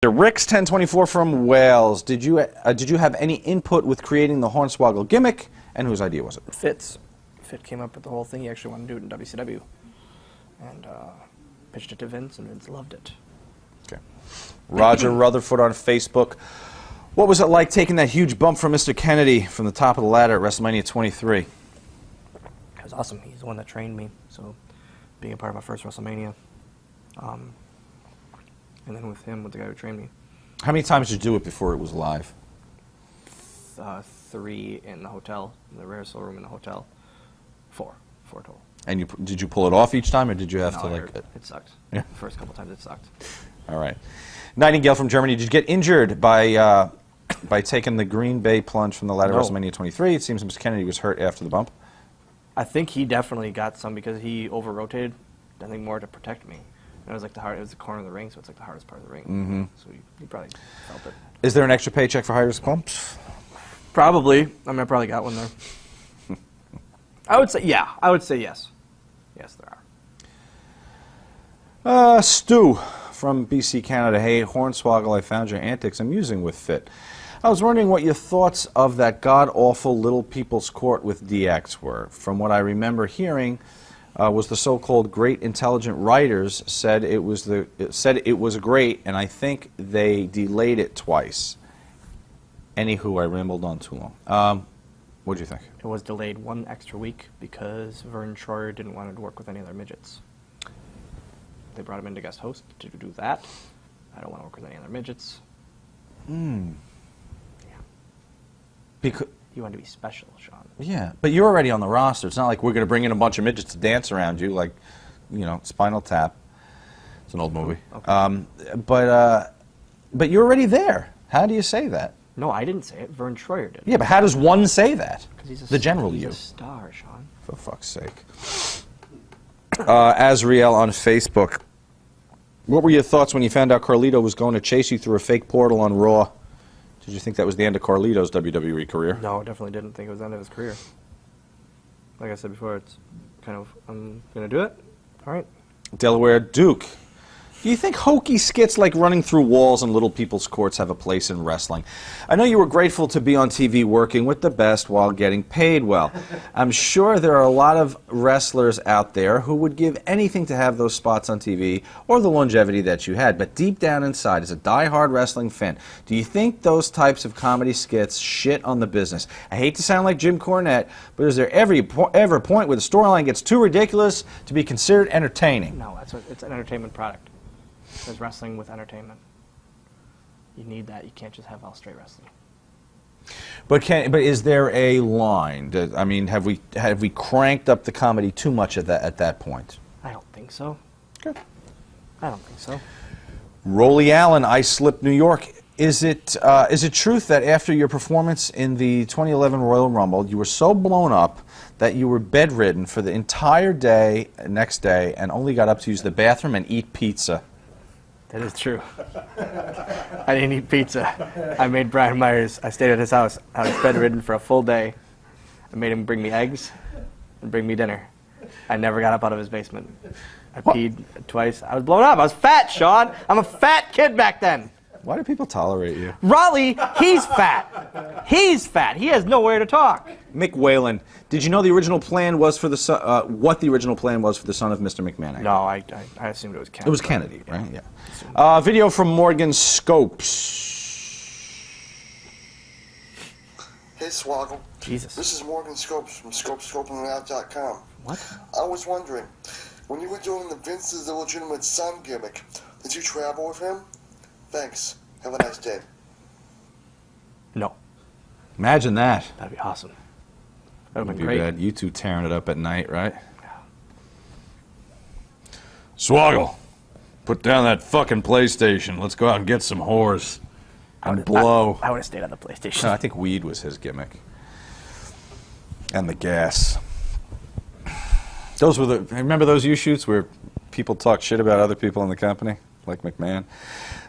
Rick's 1024 from Wales. Did you have any input with creating the Hornswoggle gimmick, and whose idea was it? Fit came up with the whole thing. He actually wanted to do it in WCW, and pitched it to Vince, and Vince loved it. Okay. Roger Rutherford on Facebook. What was it like taking that huge bump from Mr. Kennedy from the top of the ladder at WrestleMania 23? It was awesome. He's the one that trained me, so being a part of my first WrestleMania. And then with him, with the guy who trained me. How many times did you do it before it was live? 3 in the hotel, in the rehearsal room in the hotel. 4 total. And did you pull it off each time, or did you have to it sucked. Yeah. The first couple times it sucked. All right. Nightingale from Germany. Did you get injured by taking the Green Bay plunge from the ladder at WrestleMania 23? It seems Mr. Kennedy was hurt after the bump. I think he definitely got some because he over-rotated, I think more to protect me. And it was like it was the corner of the ring, so it's like the hardest part of the ring. Mm-hmm. So he probably felt it. Is there an extra paycheck for high-risk bumps? Probably. I mean, I probably got one there. I would say, yeah. I would say yes. Yes, there are. Stu from BC, Canada. Hey, Hornswoggle, I found your antics amusing with Fit. I was wondering what your thoughts of that god-awful Little People's Court with DX were. From what I remember hearing, was the so-called great intelligent writers said it was great, and I think they delayed it twice. Anywho, I rambled on too long. What do you think? It was delayed 1 extra week because Vern Troyer didn't want to work with any other midgets. They brought him in to guest host to do that. I don't want to work with any other midgets. Hmm. Yeah. Because you want to be special, Sean. Yeah, but you're already on the roster. It's not like we're going to bring in a bunch of midgets to dance around you, like, you know, Spinal Tap. It's an old movie. Okay. But you're already there. How do you say that? No, I didn't say it. Vern Troyer did. Yeah, but how does one say that? He's the general he's you. A star, Sean. For fuck's sake. Azriel on Facebook. What were your thoughts when you found out Carlito was going to chase you through a fake portal on Raw? Did you think that was the end of Carlito's WWE career? No, definitely didn't think it was the end of his career. Like I said before, it's kind of, I'm going to do it. All right. Delaware Duke. Do you think hokey skits like running through walls in Little People's Courts have a place in wrestling? I know you were grateful to be on TV working with the best while getting paid well. I'm sure there are a lot of wrestlers out there who would give anything to have those spots on TV or the longevity that you had. But deep down inside, as a die-hard wrestling fan, do you think those types of comedy skits shit on the business? I hate to sound like Jim Cornette, but is there ever a point where the storyline gets too ridiculous to be considered entertaining? No, it's an entertainment product. There's wrestling with entertainment. You need that. You can't just have all straight wrestling. But is there a line? I mean, have we cranked up the comedy too much at that point? I don't think so. Good. I don't think so. Rolly Allen, I Slipped New York. Is it truth that after your performance in the 2011 Royal Rumble, you were so blown up that you were bedridden for the entire day, next day, and only got up to use the bathroom and eat pizza? That is true. I didn't eat pizza. I made Brian Myers. I stayed at his house. I was bedridden for a full day. I made him bring me eggs and bring me dinner. I never got up out of his basement. I peed twice. I was blown up. I was fat, Sean. I'm a fat kid back then. Why do people tolerate you? Raleigh, he's fat. He's fat. He has nowhere to talk. Mick Whalen, did you know the original plan was for the son, what the original plan was for the son of Mr. McMahon? No, I assumed it was Kennedy. It was Kennedy, right? Yeah. Video from Morgan Scopes. Hey, Swoggle. Jesus. This is Morgan Scopes from ScopesScopingOut.com. What? I was wondering, when you were doing the Vince is the Legitimate Son gimmick, did you travel with him? Thanks. Have a nice day. No. Imagine that. That'd be awesome. That would be be great. Bad. You two tearing it up at night, right? Yeah. Swoggle, put down that fucking PlayStation. Let's go out and get some whores and blow. I would have stayed on the PlayStation. No, I think weed was his gimmick. And the gas. Those were remember those U-shoots where people talk shit about other people in the company? Like McMahon.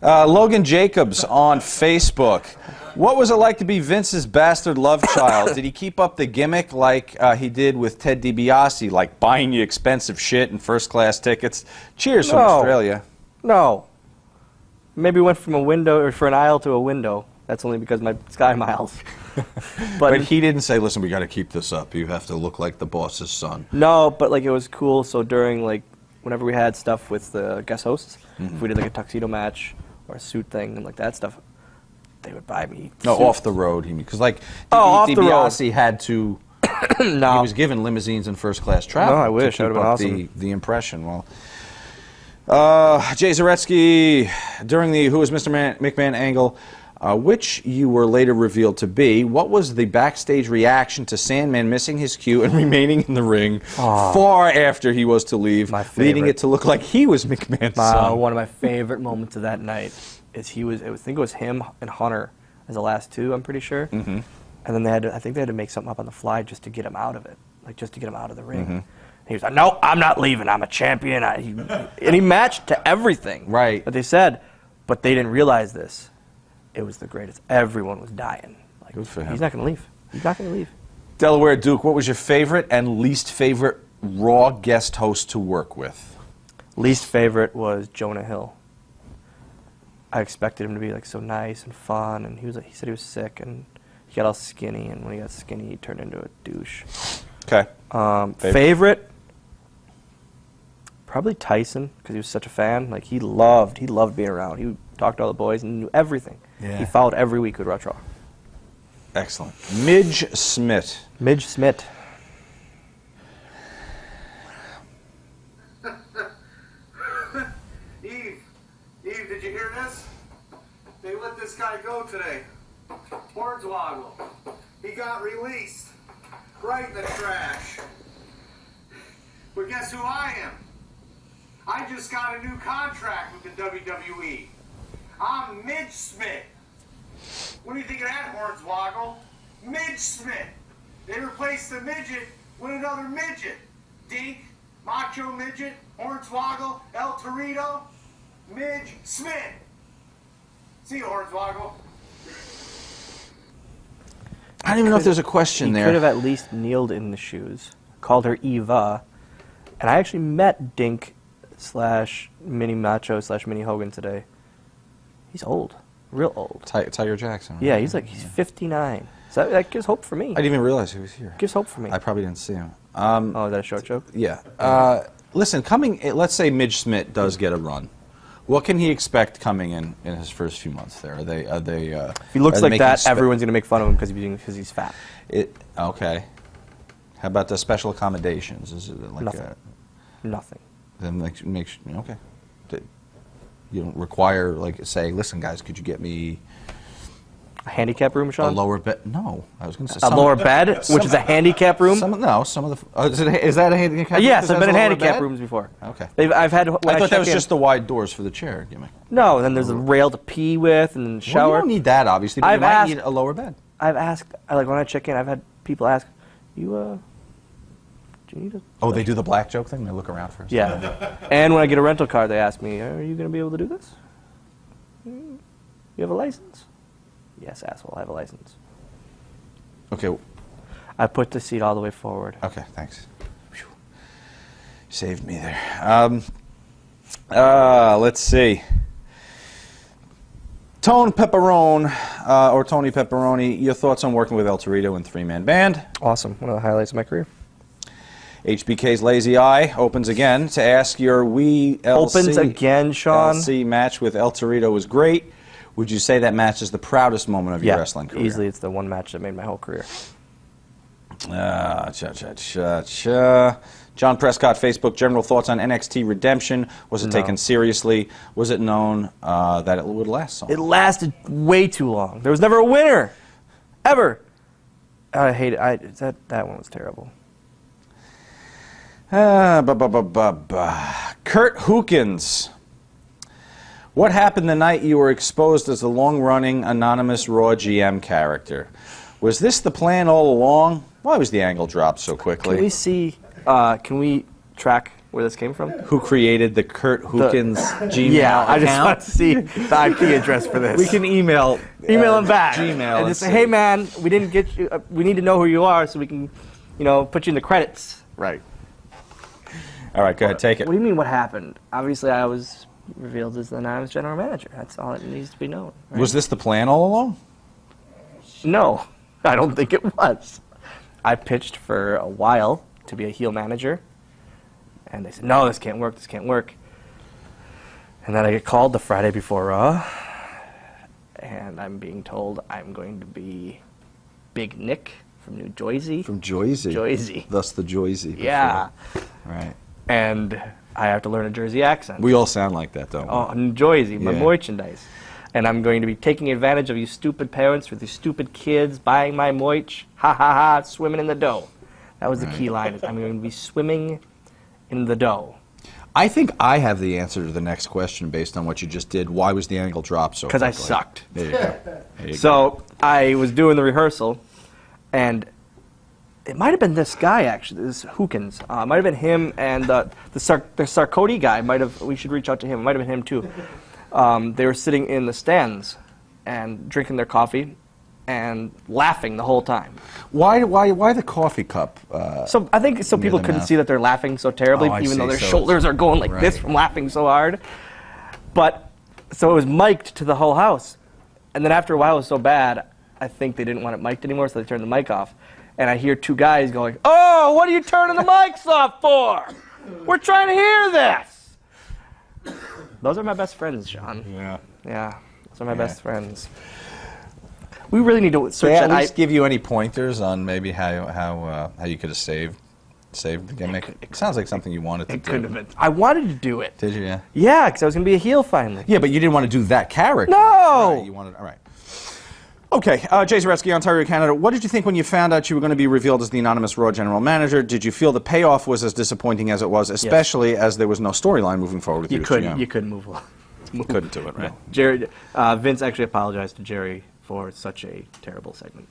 Logan Jacobs on Facebook. What was it like to be Vince's bastard love child? Did he keep up the gimmick like he did with Ted DiBiase, like buying you expensive shit and first-class tickets? Cheers from Australia. No. Maybe went from a window or for an aisle to a window. That's only because my sky miles. But he didn't say, listen, we got to keep this up. You have to look like the boss's son. No, but like it was cool. So during like whenever we had stuff with the guest hosts, if we did like a tuxedo match or a suit thing and like that stuff, they would buy me. No, suits. off the road. Because like off the road. DiBiase had to. No. He was given limousines and first class travel. No, I wish. to That keep would've up been awesome. the impression. Well, Jay Zaretsky, during the Who is Mr. McMahon angle, which you were later revealed to be, what was the backstage reaction to Sandman missing his cue and remaining in the ring far after he was to leave, My leading favorite. it to look like he was McMahon's son? One of my favorite moments of that night is I think it was him and Hunter as the last two, I'm pretty sure. Mm-hmm. And then I think they had to make something up on the fly just to get him out of it, like just to get him out of the ring. And he was like, no, I'm not leaving. I'm a champion. And he matched to everything Right. that they said, but they didn't realize this. It was the greatest. Everyone was dying. Like, Good for him. He's not going to leave. He's not going to leave. Delaware Duke, what was your favorite and least favorite Raw guest host to work with? Least favorite was Jonah Hill. I expected him to be like so nice and fun, and he said he was sick, and he got all skinny, and when he got skinny, he turned into a douche. Okay. Favorite? Probably Tyson, because he was such a fan. Like he loved being around. He talked to all the boys and knew everything. Yeah. He followed every week with Raw. Excellent. Midge Smith. Midge Smith. Eve, did you hear this? They let this guy go today. Hornswoggle. He got released. Right in the trash. But guess who I am? I just got a new contract with the WWE. I'm Midge Smith. What do you think of that, Hornswoggle? Midge Smith. They replaced the midget with another midget. Dink, Macho Midget, Hornswoggle, El Torito, Midge Smith. See you, Hornswoggle. I don't even know if there's a question He there. could have at least kneeled in the shoes, called her Eva, and I actually met Dink / Mini Macho / Mini Hogan today. He's old, real old. Tiger Jackson. Right? Yeah, he's 59. So that gives hope for me. I didn't even realize he was here. Gives hope for me. I probably didn't see him. Oh, is that a short joke? Yeah. Listen, let's say Midge Smith does get a run. What can he expect coming in his first few months there? If he looks are they like making that, everyone's going to make fun of him because he's fat. Okay. How about the special accommodations? Is it like Nothing. Nothing. then okay. You don't require say, listen, guys, could you get me A handicap room, a Sean? lower bed? No, I was going to say A lower bed, which is a handicap room? Some of the. Is that a handicap room? Yes, That I've been has in a lower handicap bed? rooms before. Okay. I've had. When I thought that check was in- just the wide doors for the chair gimmick. No, then there's a rail to pee with, and then the Well, shower. you don't need that, obviously, but I've you might asked- need a lower bed. I've asked, when I check in, I've had people ask, do you need a... Oh, they do the black joke thing? They look around first? Yeah. And when I get a rental car, they ask me, are you going to be able to do this? You have a license? Yes, asshole, I have a license. Okay, I put the seat all the way forward. okay, thanks. Phew. Saved me there. Let's see. Tone Pepperone, or Tony Pepperoni, your thoughts on working with El Torito in three-man band? Awesome. One of the highlights of my career. HBK's Lazy Eye opens again to ask your LC, Opens again, Sean? LC match with El Torito was great. Would you say that match is the proudest moment of your wrestling career? Easily it's the one match that made my whole career. John Prescott, Facebook, general thoughts on NXT Redemption. Was it taken seriously? Was it known that it would last so long? It lasted way too long. There was never a winner. Ever. I hate it. That one was terrible. Kurt Hookins. What happened the night you were exposed as the long-running anonymous Raw GM character? Was this the plan all along? Why was the angle dropped so quickly? Can we see, can we track where this came from? Who created the Kurt Hookins Gmail Yeah, I just account? want to see the IP address for this. We can email email him back. Gmail and just say, hey man, we didn't get you. We need to know who you are so we can, put you in the credits. Right. All right, go ahead, take it. What do you mean? What happened? Obviously, I was revealed as the anonymous general manager. That's all that needs to be known. Right? Was this the plan all along? No, I don't think it was. I pitched for a while to be a heel manager, and they said, no, this can't work, this can't work. And then I get called the Friday before Raw, and I'm being told I'm going to be Big Nick from New Jersey. From Jersey. Jersey. Thus the Jersey. Yeah. Right. And I have to learn a Jersey accent. We all sound like that, don't we? Oh, New Jersey, my Yeah. merchandise. And I'm going to be taking advantage of you stupid parents with your stupid kids buying my moich. Ha ha ha, swimming in the dough. That was the key line. Is I'm going to be swimming in the dough. I think I have the answer to the next question based on what you just did. Why was the angle drop so Because I quickly? sucked. There you go. There you So I was doing the rehearsal, and it might have been this guy, actually, this Hookins. It might have been him and the Sarkodie guy. We should reach out to him. It might have been him, too. They were sitting in the stands and drinking their coffee and laughing the whole time. go. Why the coffee cup? So I think so Near people the couldn't mouth. see that they're laughing so terribly, Oh, I even though see. their So shoulders it's- are going like this right. from laughing so hard. But so it was mic'd to the whole house, and then after a while it was so bad, I think they didn't want it mic'd anymore, so they turned the mic off. And I hear two guys going, "Oh, what are you turning the mics off for? We're trying to hear this." Those are my best friends, Sean. Yeah. Yeah, those are my Yeah. best friends. We really need to search Did they at that. least give you any pointers on maybe how you could have saved the gimmick? It sounds like something you wanted to It do. couldn't have been. I wanted to do it. Did you? Yeah. Yeah, because I was going to be a heel finally. Yeah, but you didn't want to do that character. No! Right, you wanted. All right. Okay, Jay Zaretsky, Ontario, Canada. What did you think when you found out you were going to be revealed as the anonymous Raw general manager? Did you feel the payoff was as disappointing as it was, especially as there was no storyline moving forward with You as couldn't. GM? You couldn't move along. You couldn't do it, right? Jerry, Vince actually apologized to Jerry for such a terrible segment.